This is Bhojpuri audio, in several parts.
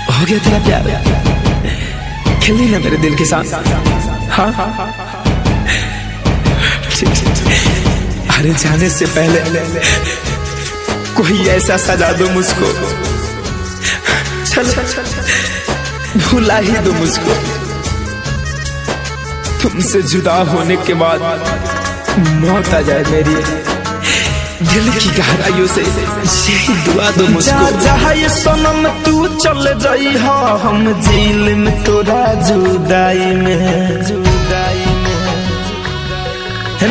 हो गया तेरा प्यार, खेलनी ना मेरे दिल के साथ। हाँ ठीक। अरे जाने से पहले कोई ऐसा सजा दो मुझको, चल भुला ही दो मुझको। तुमसे जुदा होने के बाद मौत आ जाए मेरी, दिल की गहराइयों से यही दुआ दो मुझको। जहाँ ये सनम तू चल जाई हो, हम जेल में तोरा जुदाई में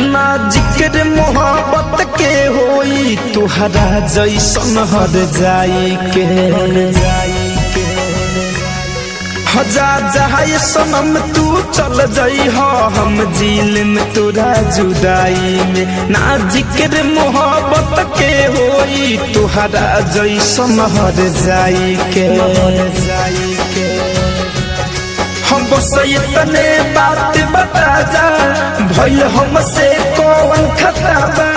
ना जिक्र मोहब्बत के होई, तुहरा जैसन हर जाई के। हजार जहाँ ये सनम तू चल जाई हो, हम जेल में तोरा जुदाई में ना जिक्र मोहब्बत के होई, तुहरा जैसन हर जाई के। हम बस इतने बात बता जा, भइल हमसे कौन खता बा।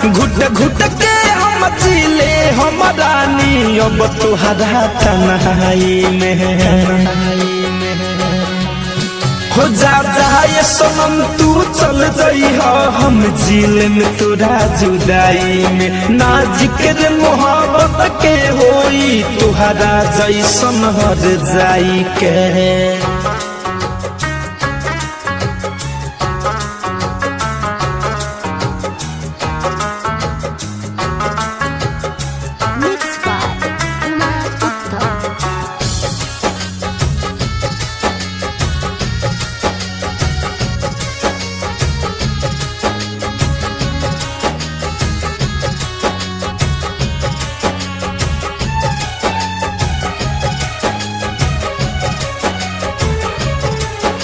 घुट घुट के हम जीले हम रानी, अब तुहरा तन्हाई में हो जा। ये सनम तू चल जाई हो, हम जेल में तोरा जुदाई में ना जिक्र मोहब्बत के होई, तुहरा जैसन हर जाई के।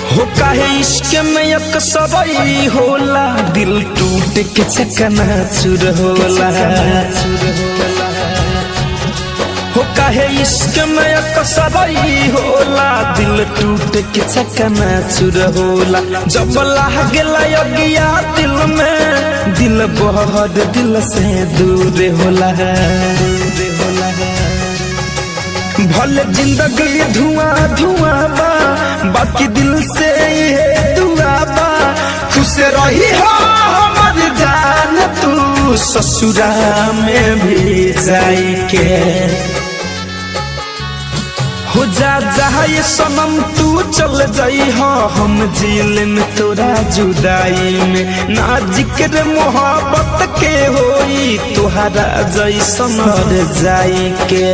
हो काहे इश्क में अक्सरई होला, दिल टूट के चकनाचूर होला। हो काहे इश्क में अक्सरई होला, दिल टूट के चकनाचूर होला। जब लागेला अगिया दिल में, दिल बहुत दिल से दूर होला। भले जिंदगी धुआं धुआं बा, बाकी दिल से ये दुआ बा। खुश रही हो हमर जान तू, ससुरा में भी जाई के। हो जा ये सनम तू चल जाई हो, हम जेल में तोरा जुदाई में ना जिक्र मोहब्बत के होई, तुहरा जैसन हर जाई के।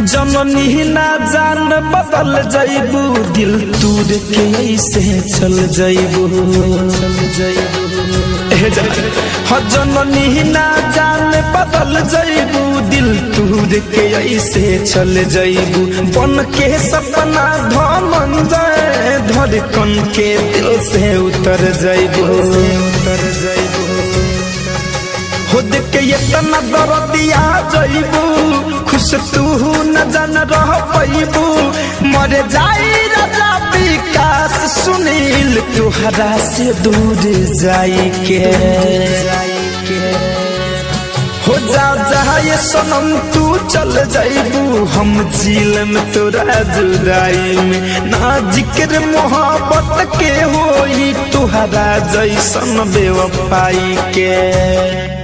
जननी ना जान बदल जाइबू, दिल तूर के ऐसे चल जाइबू। जननी ना जान बदल जाइबू, दिल तूर के ऐसे चल जाइबू। बन के सपना धनंजय, धड़कन के दिल से उतर जाइबू। हो देख के इतना दर्दिया जाइबू, खुश तू न जान रह पैबू। मर जाई राजा विकास सुनील, तुहरा से दूर जाई के। हो जा ये सनम तू चल जाइबू, हम जेल में तोरा जुदाई में ना जिक्र मोहब्बत के होई, तुहरा जैसन बेवफाई के।